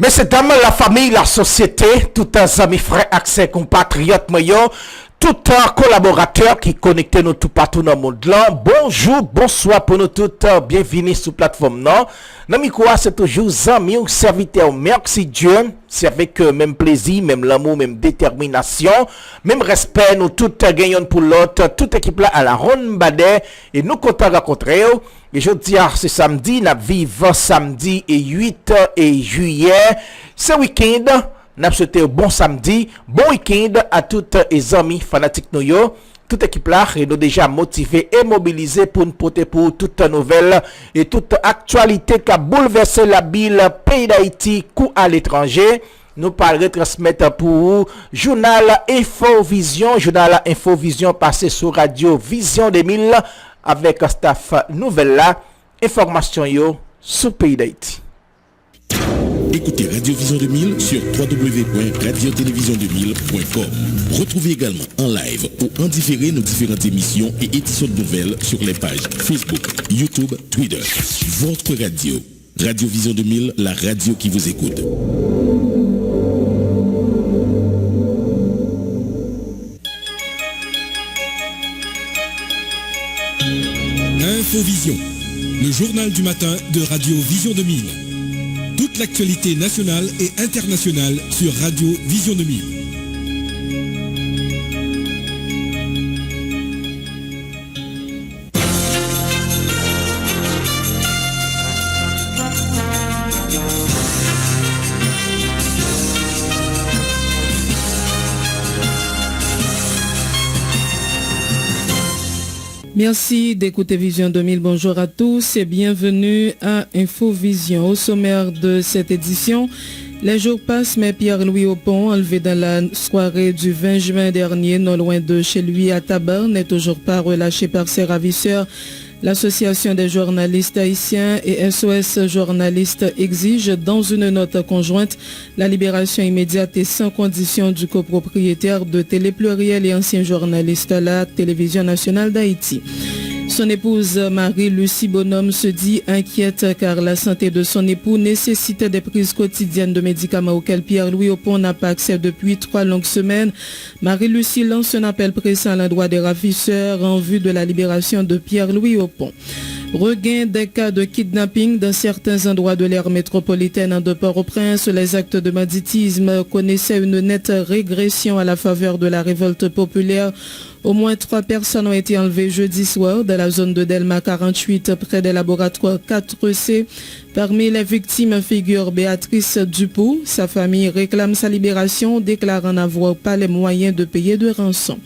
Messieurs, dames, la famille, la société, tout un amis, frères, accès, compatriotes, moyens, tout un collaborateur qui connecte nous tout partout dans le monde là. Bonjour, bonsoir pour nous toutes, bienvenue sur la plateforme non. Nami quoi, c'est toujours amis ou serviteur, merci Dieu, c'est avec même plaisir, même l'amour, même détermination, même respect, nous toutes gagnons pour l'autre, toute équipe là à la ronde badé, et nous comptons rencontrer. Et je dis, ce samedi, nous vivons samedi et 8 et juillet, ce week-end. Nous souhaitons un bon samedi, bon week-end à toutes les amis fanatiques nous yo. Toute équipe là est déjà motivée et mobilisée pour nous porter pour toute nouvelle et toute actualité qui a bouleversé la ville pays d'Haïti coup à l'étranger. Nous parlons retransmettre pour vous journal Infovision passé sur Radio Vision 2000 avec staff nouvelle là, information yo sur pays d'Haïti. Écoutez Radio Vision 2000 sur www.radiotélévision2000.com. Retrouvez également en live ou en différé nos différentes émissions et éditions de nouvelles sur les pages Facebook, YouTube, Twitter. Votre radio. Radio Vision 2000, la radio qui vous écoute. Infovision, le journal du matin de Radio Vision 2000. Toute l'actualité nationale et internationale sur Radio Vision 2000. Merci d'écouter Vision 2000. Bonjour à tous et bienvenue à Infovision. Au sommaire de cette édition, les jours passent, mais Pierre-Louis Aupon, enlevé dans la soirée du 20 juin dernier, non loin de chez lui à Tabar, n'est toujours pas relâché par ses ravisseurs. L'Association des journalistes haïtiens et SOS journalistes exigent dans une note conjointe la libération immédiate et sans condition du copropriétaire de Télé Pluriel et ancien journaliste à la Télévision nationale d'Haïti. Son épouse Marie-Lucie Bonhomme se dit inquiète car la santé de son époux nécessitait des prises quotidiennes de médicaments auxquels Pierre-Louis Aupon n'a pas accès depuis 3 longues semaines. Marie-Lucie lance un appel pressant à l'endroit des ravisseurs en vue de la libération de Pierre-Louis Aupon. Regain des cas de kidnapping dans certains endroits de l'aire métropolitaine de Port-au-Prince. Les actes de banditisme connaissaient une nette régression à la faveur de la révolte populaire. Au moins 3 personnes ont été enlevées jeudi soir dans la zone de Delma 48 près des laboratoires 4C. Parmi les victimes figure Béatrice Dupoux. Sa famille réclame sa libération, déclarant n'avoir pas les moyens de payer de rançon.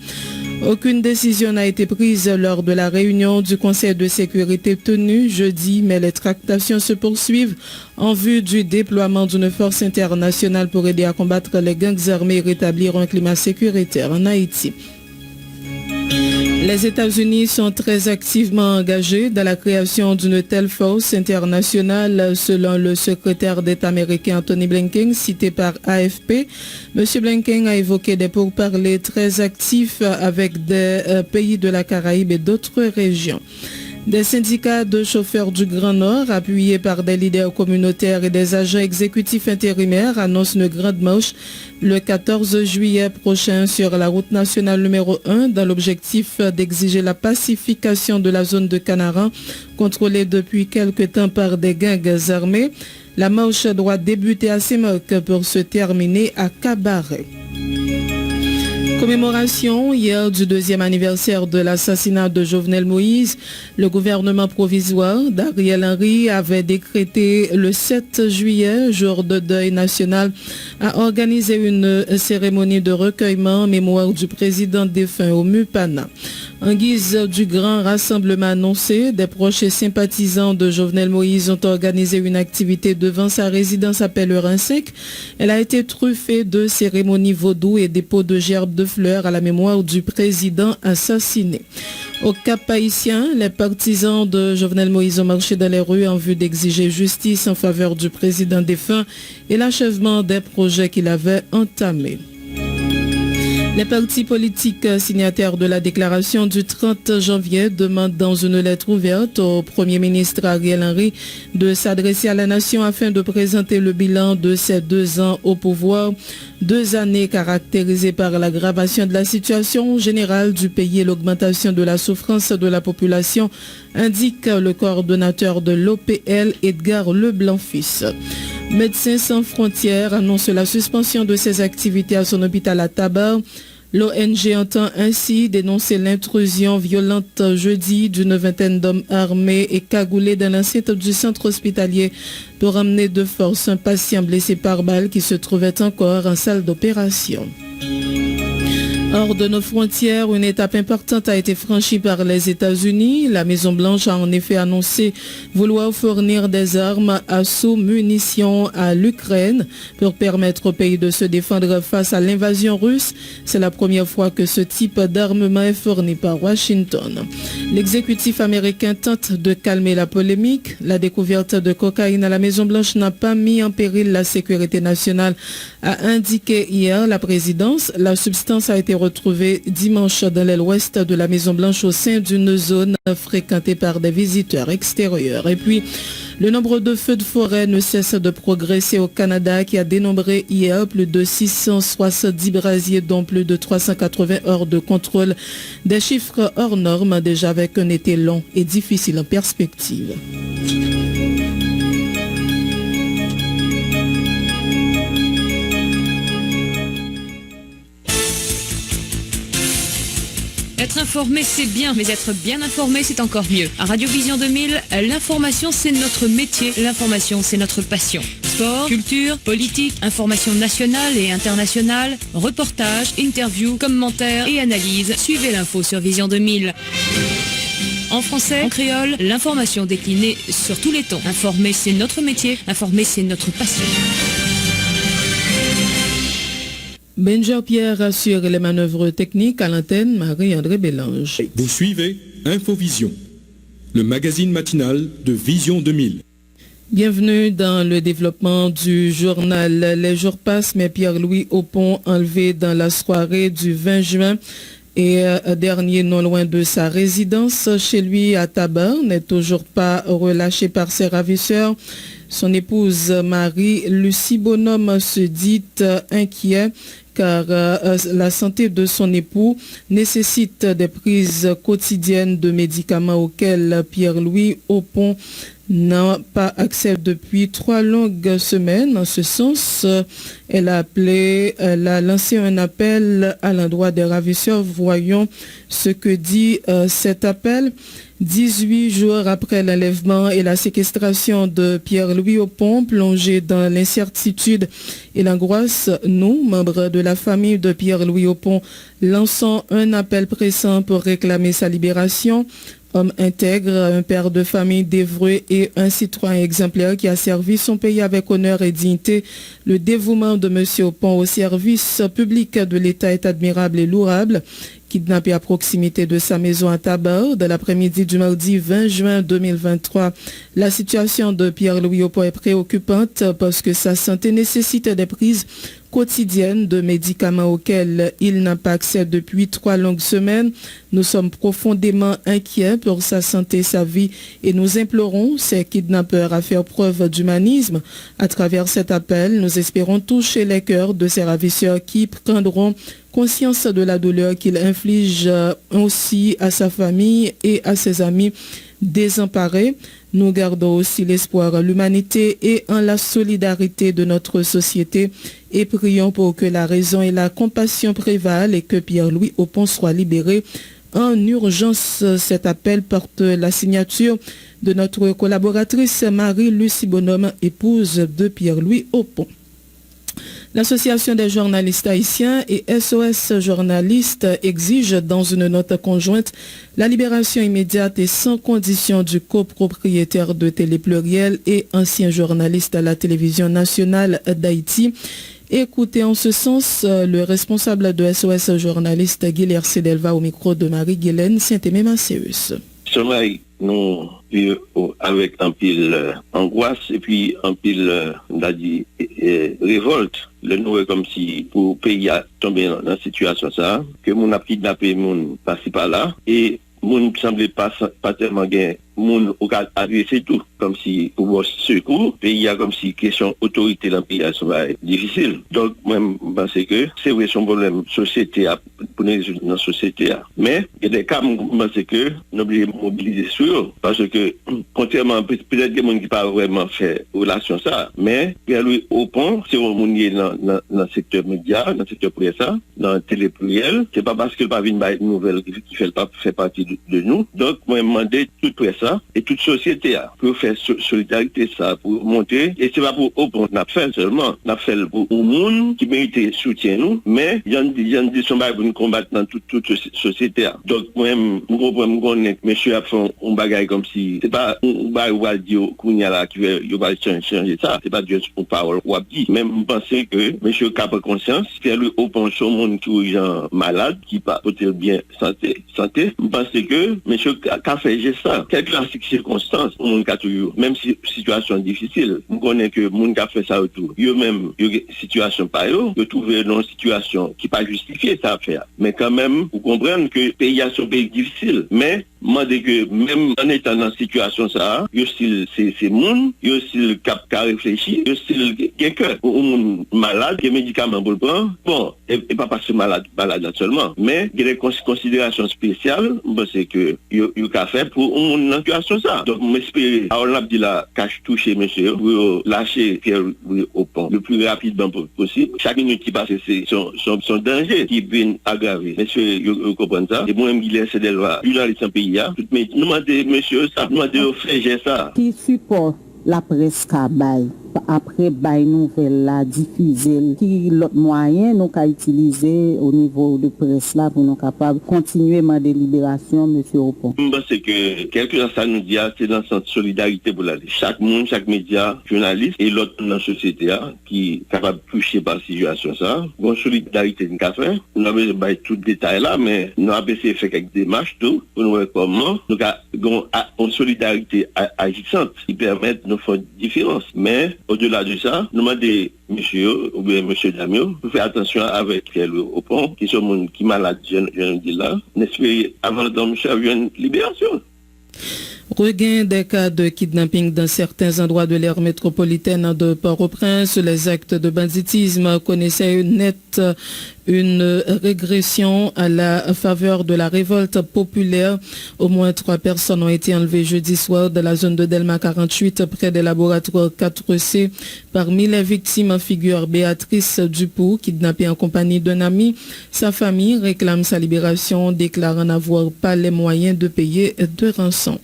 Aucune décision n'a été prise lors de la réunion du Conseil de sécurité tenue jeudi, mais les tractations se poursuivent en vue du déploiement d'une force internationale pour aider à combattre les gangs armés et rétablir un climat sécuritaire en Haïti. Les États-Unis sont très activement engagés dans la création d'une telle force internationale, selon le secrétaire d'État américain Anthony Blinken, cité par AFP. M. Blinken a évoqué des pourparlers très actifs avec des pays de la Caraïbe et d'autres régions. Des syndicats de chauffeurs du Grand Nord, appuyés par des leaders communautaires et des agents exécutifs intérimaires, annoncent une grande marche le 14 juillet prochain sur la route nationale numéro 1 dans l'objectif d'exiger la pacification de la zone de Canaran, contrôlée depuis quelque temps par des gangs armés. La marche doit débuter à Semoc pour se terminer à Cabaret. Commémoration hier du 2e anniversaire de l'assassinat de Jovenel Moïse. Le gouvernement provisoire d'Ariel Henry avait décrété le 7 juillet, jour de deuil national, à organiser une cérémonie de recueillement en mémoire du président défunt au Mupana. En guise du grand rassemblement annoncé, des proches et sympathisants de Jovenel Moïse ont organisé une activité devant sa résidence à Pèlerin-Sec. Elle a été truffée de cérémonies vaudou et dépôt de gerbes de fleurs à la mémoire du président assassiné. Au Cap-Haïtien, les partisans de Jovenel Moïse ont marché dans les rues en vue d'exiger justice en faveur du président défunt et l'achèvement des projets qu'il avait entamés. Les partis politiques signataires de la déclaration du 30 janvier demandent dans une lettre ouverte au Premier ministre Ariel Henry de s'adresser à la nation afin de présenter le bilan de ces 2 ans au pouvoir. 2 années caractérisées par l'aggravation de la situation générale du pays et l'augmentation de la souffrance de la population, indique le coordonnateur de l'OPL, Edgar Leblanc-Fils. Médecins sans frontières annonce la suspension de ses activités à son hôpital à Tabar. L'ONG entend ainsi dénoncer l'intrusion violente jeudi d'une vingtaine d'hommes armés et cagoulés dans l'enceinte du centre hospitalier pour ramener de force un patient blessé par balle qui se trouvait encore en salle d'opération. Hors de nos frontières, une étape importante a été franchie par les États-Unis. La Maison-Blanche a en effet annoncé vouloir fournir des armes, assauts, munitions à l'Ukraine pour permettre au pays de se défendre face à l'invasion russe. C'est la première fois que ce type d'armement est fourni par Washington. L'exécutif américain tente de calmer la polémique. La découverte de cocaïne à la Maison-Blanche n'a pas mis en péril la sécurité nationale, a indiqué hier la présidence. La substance a été retrouvée dimanche dans l'aile ouest de la Maison-Blanche au sein d'une zone fréquentée par des visiteurs extérieurs. Et puis, le nombre de feux de forêt ne cesse de progresser au Canada qui a dénombré hier plus de 670 brasiers dont plus de 380 heures de contrôle. Des chiffres hors normes déjà avec un été long et difficile en perspective. Être informé, c'est bien, mais être bien informé, c'est encore mieux. À Radio Vision 2000, l'information, c'est notre métier. L'information, c'est notre passion. Sport, culture, politique, information nationale et internationale, reportages, interviews, commentaires et analyses. Suivez l'info sur Vision 2000. En français, en créole, l'information déclinée sur tous les tons. Informer, c'est notre métier. Informer, c'est notre passion. Benjer Pierre assure les manœuvres techniques à l'antenne, Marie-André Bélange. Vous suivez Infovision, le magazine matinal de Vision 2000. Bienvenue dans le développement du journal. Les jours passent, mais Pierre-Louis Aupon, enlevé dans la soirée du 20 juin, et dernier non loin de sa résidence chez lui à Tabar, n'est toujours pas relâché par ses ravisseurs. Son épouse Marie-Lucie Bonhomme se dit inquiet car la santé de son époux nécessite des prises quotidiennes de médicaments auxquels Pierre-Louis Aupon n'a pas accès depuis 3 longues semaines. En ce sens, elle a lancé un appel à l'endroit des ravisseurs. Voyons ce que dit cet appel. 18 jours après l'enlèvement et la séquestration de Pierre-Louis Aupon, plongé dans l'incertitude et l'angoisse, nous, membres de la famille de Pierre-Louis Aupon, lançons un appel pressant pour réclamer sa libération. Homme intègre, un père de famille dévoué et un citoyen exemplaire qui a servi son pays avec honneur et dignité. Le dévouement de M. Aupon au service public de l'État est admirable et louable. Kidnappé à proximité de sa maison à Tabar, de l'après-midi du mardi 20 juin 2023. La situation de Pierre-Louis Aupon est préoccupante parce que sa santé nécessite des prises quotidiennes de médicaments auxquels il n'a pas accès depuis 3 longues semaines. Nous sommes profondément inquiets pour sa santé et sa vie et nous implorons ces kidnappeurs à faire preuve d'humanisme. À travers cet appel, nous espérons toucher les cœurs de ces ravisseurs qui prendront conscience de la douleur qu'il inflige aussi à sa famille et à ses amis désemparés. Nous gardons aussi l'espoir en l'humanité et en la solidarité de notre société et prions pour que la raison et la compassion prévalent et que Pierre-Louis Aupon soit libéré en urgence. Cet appel porte la signature de notre collaboratrice Marie-Lucie Bonhomme, épouse de Pierre-Louis Aupon. L'Association des journalistes haïtiens et SOS journalistes exigent dans une note conjointe la libération immédiate et sans condition du copropriétaire de Télé Pluriel et ancien journaliste à la télévision nationale d'Haïti. Écoutez en ce sens le responsable de SOS journaliste Guilherme Sedelva au micro de Marie-Guylaine Saint-Aimé-Macéus. Sommeil, nous vivons avec un pile angoisse et puis un pile révolte le nous comme si pour pays a tombé dans la situation ça, que mon a kidnappé mon par-ci par-là, et mon semblait pas tellement gain moun au cas adresser tout comme si pour voir secours pays a comme si question autorité dans le pays ça va être difficile. Donc moi je pense que c'est vrai son problème société a pour résoudre dans société a, mais il y a des cas je pense que n'oubliez mobiliser sur parce que contrairement peut-être des gens qui pas vraiment fait relation ça, mais lui au pont c'est un monde dans le secteur média, dans le secteur presse, dans le télé pluriel, c'est pas parce qu'il pas venir une nouvelle qui fait partie de nous. Donc moi demander toute presse et toute société pour faire solidarité ça pour monter et c'est pas pour on n'a fait seulement n'a fait pour un monde qui mérite soutien nous mais il y a des sont pour nous combattre dans toute société donc moi je connais monsieur a fait un bagage comme si c'est pas un bagage ou dire qu'on y a là qui va changer ça c'est pas juste une parole ou dit même penser que monsieur a pas conscience c'est lui au point sur monde qui gens malade qui pas peut-être bien santé je pense que monsieur a fait ça classique circonstances on a toujours même si situation difficile on connaît que monde a fait ça autour eux même situation pas eux trouver dans une situation qui pas justifiée ça faire mais quand même vous comprenez que pays a son pays difficile mais moi dès que même en étant dans situation ça yo style c'est monde yo style cap réfléchir yo style quelqu'un ou malade qui médicament pour le prendre bon et pas parce que malade seulement mais il y a des considérations spéciales c'est que yo qu'a fait pour une situation ça donc m'espérer on a dit la cache toucher monsieur pour lâcher Pierre au pont le plus rapidement possible chaque minute qui passe c'est son danger qui vient aggraver monsieur vous comprenez ça et moi-même il est des lois journaliste en pays tout mais demandez monsieur ça demandez au faire ça qui support la presse kabay après bay nouvelle la diffuser qui l'autre moyen nous qu'a utiliser au niveau de presse là pour nous capable continuer ma délibération monsieur Opon. C'est que quelque chose ça nous dit c'est dans cette solidarité pour la chaque monde chaque média journaliste et l'autre dans la société qui capable de toucher par situation ça bon solidarité nous qu'a fait nous avons pas tout détail là mais nous avons essayé de faire quelques démarches tout pour nous voir comment nous avons une solidarité agissante qui permet de nous faire différence mais au-delà de ça, nous demandons monsieur ou bien monsieur Damio, pour faire attention avec Pierre au pont, qui sont gens qui malades, je dis là, n'espérez avant de monsieur une libération. Regain des cas de kidnapping dans certains endroits de l'aire métropolitaine de Port-au-Prince, les actes de banditisme connaissaient une régression à la faveur de la révolte populaire. Au moins 3 personnes ont été enlevées jeudi soir de la zone de Delma 48 près des laboratoires 4C. Parmi les victimes figure Béatrice Dupoux, kidnappée en compagnie d'un ami. Sa famille réclame sa libération, déclarant n'avoir pas les moyens de payer de rançon.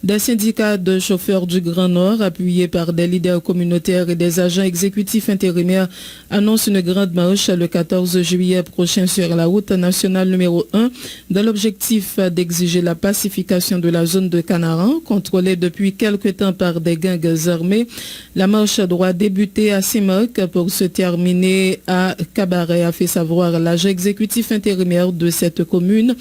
Des syndicats de chauffeurs du Grand Nord, appuyés par des leaders communautaires et des agents exécutifs intérimaires, annoncent une grande marche le 14 juillet prochain sur la route nationale numéro 1 dans l'objectif d'exiger la pacification de la zone de Canaran, contrôlée depuis quelque temps par des gangs armés. La marche doit débuter à Saint-Marc pour se terminer à Cabaret, a fait savoir l'agent exécutif intérimaire de cette commune.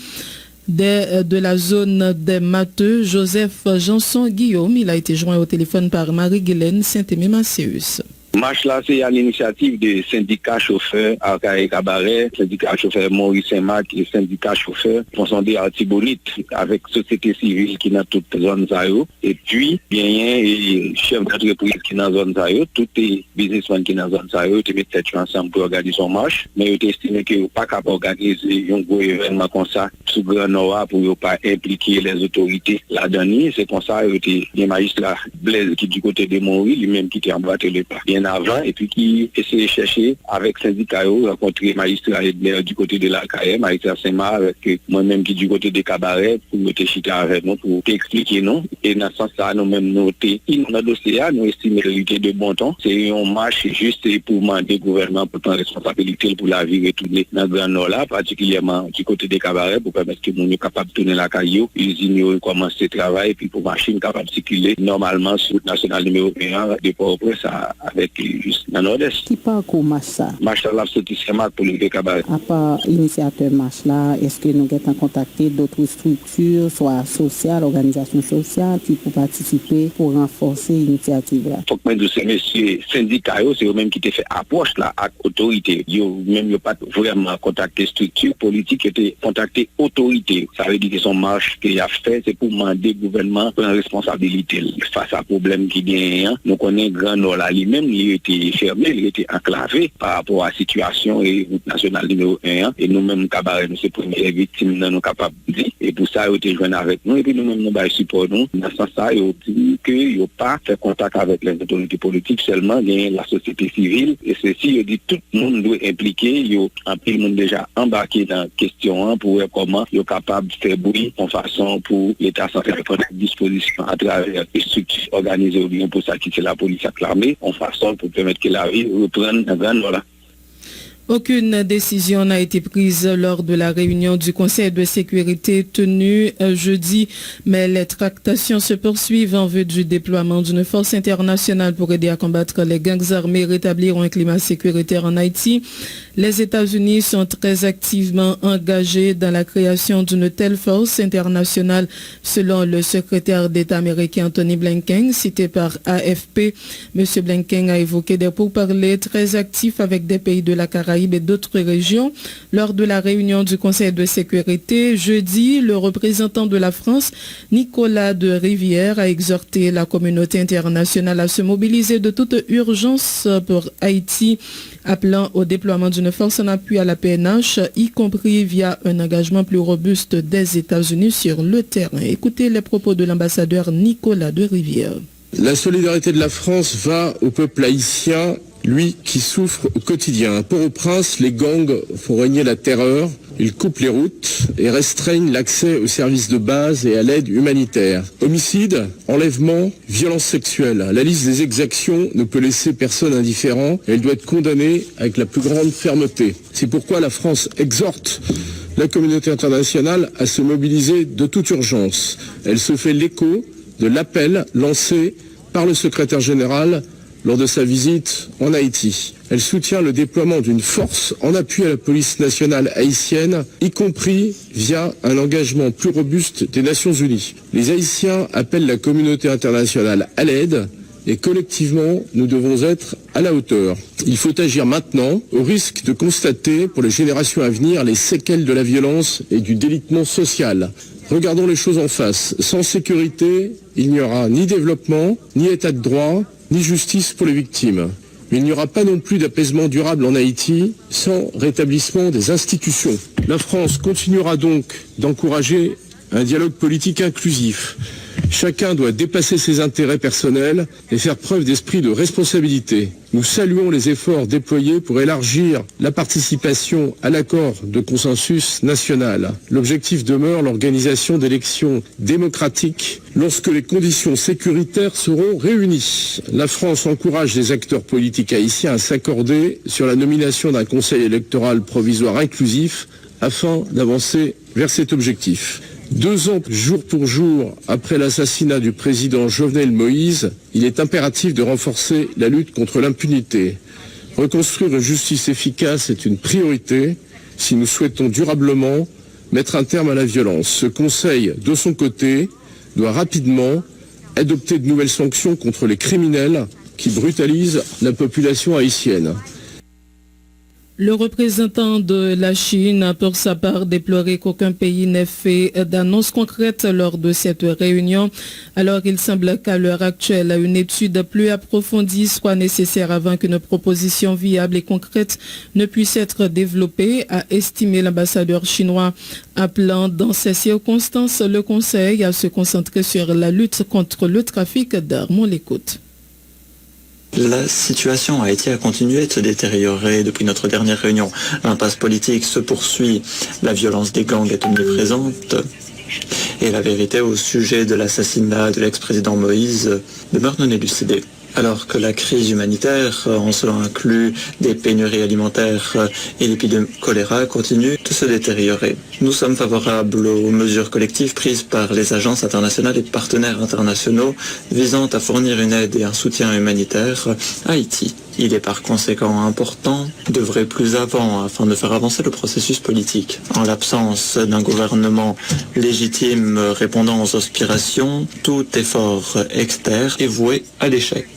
De la zone des Matheux, Joseph Janson Guillaume, il a été joint au téléphone par Marie-Guylaine Saint-Aimé-Masséus. Marche là, c'est à l'initiative des syndicats chauffeurs Arcaï Cabaret, syndicat chauffeur Maurice Saint-Marc et syndicat chauffeur fondé Artibonite avec société civile qui est dans toute zone Zayo. Et puis, bien, et chef d'entreprise qui est dans zone Zayo, tous les businessmen qui sont dans zone Zayo, ils mettent ensemble pour organiser son marche. Mais ils estimé qu'ils n'ont pas capable d'organiser un gros événement comme ça sous Grand Nord pour ne pas impliquer les autorités là-dedans. C'est comme ça qu'il y a un magistrat Blaise qui est du côté de Montréal, lui-même qui était embattu le pas. Avant et puis qui essaie de chercher avec syndicat rencontrer magistrat du côté de la KM magistrat Saint-Marc avec moi-même qui du côté des cabarets pour me chita avec nous pour t'expliquer non et dans ce sens là nous même noté dans le dossier nous estimons l'unité de bon temps c'est une marche juste pour demander au gouvernement pour prendre responsabilité pour la vie retourner dans le Grand Nord là particulièrement du côté des cabarets pour permettre que nous sommes capables de tourner la caillou usines commencer le travail puis pour machine capable de circuler normalement sur le national numéro 1 de Port-au-Prince avec juste dans le nord-est. Qui parcours marche ça? Marche là, sorti Saint-Marc pour lever cabaret. À part l'initiateur marche là, est-ce que nous avons contacté d'autres structures, soit sociales, organisations sociales, qui pour participer, pour renforcer l'initiative là? Faut que moi, ces messieurs syndicats, c'est eux-mêmes qui t'ont fait approche là à l'autorité. Ils n'ont pas vraiment contacté structure politique, ils ont contacté autorité. Ça veut dire que son marche qu'il a fait, c'est pour demander au gouvernement pour une responsabilité face à problème qui vient. Nous connaissons Grand Nord là lui-même, il était fermé, il était enclavé par rapport à la situation et route nationale numéro 1. Et nous-mêmes, cabaret, nous sommes les premières victimes, nous sommes capables de dire. Et pour ça, ils ont été joints avec nous. Et puis nous-mêmes, nous avons support nous. Dans ce sens, ils ont dit qu'ils n'ont pas fait contact avec les autorités politiques, seulement la société civile. Et ceci, ils ont dit tout le monde doit impliquer. Ils ont le monde déjà embarqué dans la question pour voir comment ils sont capables de faire bruit en façon pour l'État central de prendre des dispositions à travers les structures organisées au Lyon pour ça qui c'est la police avec l'armée en façon pour permettre que la vie reprenne un grand voilà. Aucune décision n'a été prise lors de la réunion du Conseil de sécurité tenue jeudi, mais les tractations se poursuivent en vue du déploiement d'une force internationale pour aider à combattre les gangs armés et rétablir un climat sécuritaire en Haïti. Les États-Unis sont très activement engagés dans la création d'une telle force internationale, selon le secrétaire d'État américain Tony Blinken, cité par AFP. M. Blinken a évoqué des pourparlers très actifs avec des pays de la Caraïbe et d'autres régions. Lors de la réunion du Conseil de sécurité, jeudi, le représentant de la France, Nicolas de Rivière, a exhorté la communauté internationale à se mobiliser de toute urgence pour Haïti, appelant au déploiement d'une force en appui à la PNH, y compris via un engagement plus robuste des États-Unis sur le terrain. Écoutez les propos de l'ambassadeur Nicolas de Rivière. La solidarité de la France va au peuple haïtien, lui qui souffre au quotidien. À Port-au-Prince, les gangs font régner la terreur, ils coupent les routes et restreignent l'accès aux services de base et à l'aide humanitaire. Homicides, enlèvements, violences sexuelles. La liste des exactions ne peut laisser personne indifférent et elle doit être condamnée avec la plus grande fermeté. C'est pourquoi la France exhorte la communauté internationale à se mobiliser de toute urgence. Elle se fait l'écho de l'appel lancé par le secrétaire général lors de sa visite en Haïti. Elle soutient le déploiement d'une force en appui à la police nationale haïtienne, y compris via un engagement plus robuste des Nations Unies. Les Haïtiens appellent la communauté internationale à l'aide et collectivement, nous devons être à la hauteur. Il faut agir maintenant, au risque de constater pour les générations à venir les séquelles de la violence et du délitement social. Regardons les choses en face. Sans sécurité, il n'y aura ni développement, ni état de droit, ni justice pour les victimes. Mais il n'y aura pas non plus d'apaisement durable en Haïti sans rétablissement des institutions. La France continuera donc d'encourager un dialogue politique inclusif. Chacun doit dépasser ses intérêts personnels et faire preuve d'esprit de responsabilité. Nous saluons les efforts déployés pour élargir la participation à l'accord de consensus national. L'objectif demeure l'organisation d'élections démocratiques lorsque les conditions sécuritaires seront réunies. La France encourage les acteurs politiques haïtiens à s'accorder sur la nomination d'un conseil électoral provisoire inclusif afin d'avancer vers cet objectif. 2 ans, jour pour jour, après l'assassinat du président Jovenel Moïse, il est impératif de renforcer la lutte contre l'impunité. Reconstruire une justice efficace est une priorité si nous souhaitons durablement mettre un terme à la violence. Ce Conseil, de son côté, doit rapidement adopter de nouvelles sanctions contre les criminels qui brutalisent la population haïtienne. Le représentant de la Chine a pour sa part déploré qu'aucun pays n'ait fait d'annonce concrète lors de cette réunion, alors qu'il semble qu'à l'heure actuelle, une étude plus approfondie soit nécessaire avant qu'une proposition viable et concrète ne puisse être développée, a estimé l'ambassadeur chinois, appelant dans ces circonstances le Conseil à se concentrer sur la lutte contre le trafic d'armes. On l'écoute. La situation en Haïti a continué de se détériorer depuis notre dernière réunion. L'impasse politique se poursuit, la violence des gangs est omniprésente et la vérité au sujet de l'assassinat de l'ex-président Moïse demeure non élucidée. Alors que la crise humanitaire, en cela inclut des pénuries alimentaires et l'épidémie de choléra, continue de se détériorer. Nous sommes favorables aux mesures collectives prises par les agences internationales et partenaires internationaux visant à fournir une aide et un soutien humanitaire à Haïti. Il est par conséquent important d'œuvrer plus avant afin de faire avancer le processus politique. En l'absence d'un gouvernement légitime répondant aux aspirations, tout effort externe est voué à l'échec.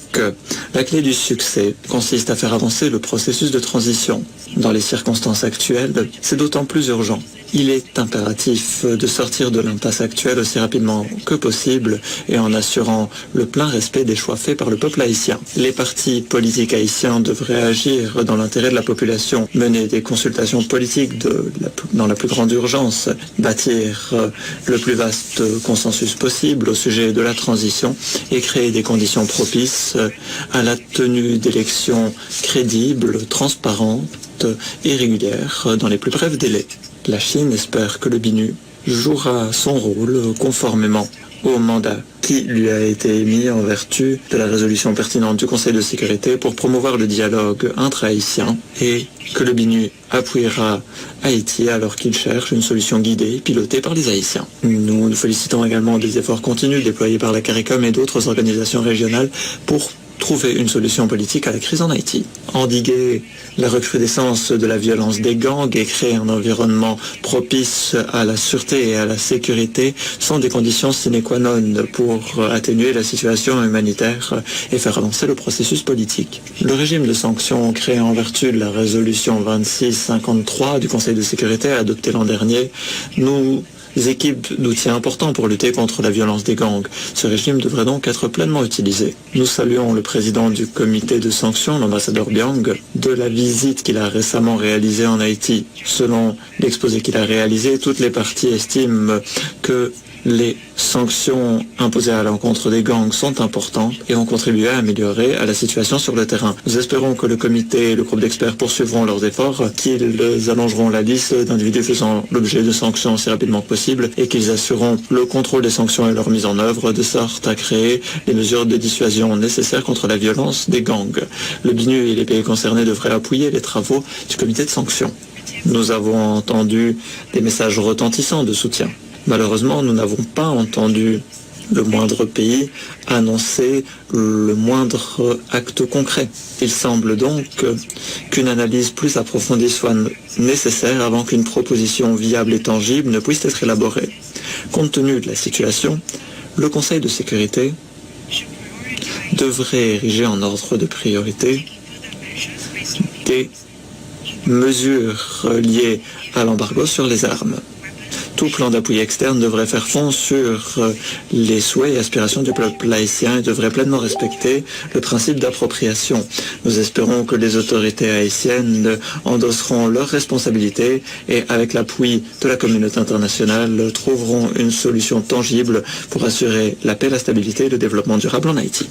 La clé du succès consiste à faire avancer le processus de transition. Dans les circonstances actuelles, c'est d'autant plus urgent. Il est impératif de sortir de l'impasse actuelle aussi rapidement que possible et en assurant le plein respect des choix faits par le peuple haïtien. Les partis politiques haïtiens devraient agir dans l'intérêt de la population, mener des consultations politiques dans la plus grande urgence, bâtir le plus vaste consensus possible au sujet de la transition et créer des conditions propices à la tenue d'élections crédibles, transparentes et régulières dans les plus brefs délais. La Chine espère que le BINU jouera son rôle conformément au mandat qui lui a été émis en vertu de la résolution pertinente du Conseil de sécurité pour promouvoir le dialogue intra-haïtien et que le BINU appuiera Haïti alors qu'il cherche une solution guidée et pilotée par les Haïtiens. Nous nous félicitons également des efforts continus déployés par la CARICOM et d'autres organisations régionales pour trouver une solution politique à la crise en Haïti. Endiguer la recrudescence de la violence des gangs et créer un environnement propice à la sûreté et à la sécurité sont des conditions sine qua non pour atténuer la situation humanitaire et faire avancer le processus politique. Le régime de sanctions créé en vertu de la résolution 2653 du Conseil de sécurité adoptée l'an dernier nous équipes d'outils importants pour lutter contre la violence des gangs. Ce régime devrait donc être pleinement utilisé. Nous saluons le président du comité de sanctions, l'ambassadeur Biang, de la visite qu'il a récemment réalisée en Haïti. Selon l'exposé qu'il a réalisé, toutes les parties estiment que les sanctions imposées à l'encontre des gangs sont importantes et ont contribué à améliorer la situation sur le terrain. Nous espérons que le comité et le groupe d'experts poursuivront leurs efforts, qu'ils allongeront la liste d'individus faisant l'objet de sanctions aussi rapidement que possible et qu'ils assureront le contrôle des sanctions et leur mise en œuvre de sorte à créer les mesures de dissuasion nécessaires contre la violence des gangs. Le BINU et les pays concernés devraient appuyer les travaux du comité de sanctions. Nous avons entendu des messages retentissants de soutien. Malheureusement, nous n'avons pas entendu le moindre pays annoncer le moindre acte concret. Il semble donc qu'une analyse plus approfondie soit nécessaire avant qu'une proposition viable et tangible ne puisse être élaborée. Compte tenu de la situation, le Conseil de sécurité devrait ériger en ordre de priorité des mesures liées à l'embargo sur les armes. Tout plan d'appui externe devrait faire fond sur les souhaits et aspirations du peuple haïtien et devrait pleinement respecter le principe d'appropriation. Nous espérons que les autorités haïtiennes endosseront leurs responsabilités et avec l'appui de la communauté internationale trouveront une solution tangible pour assurer la paix, la stabilité et le développement durable en Haïti.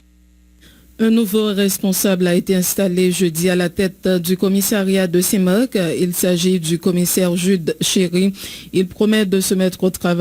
Un nouveau responsable a été installé jeudi à la tête du commissariat de Saint-Marc. Il s'agit du commissaire Jude Chéry. Il promet de se mettre au travail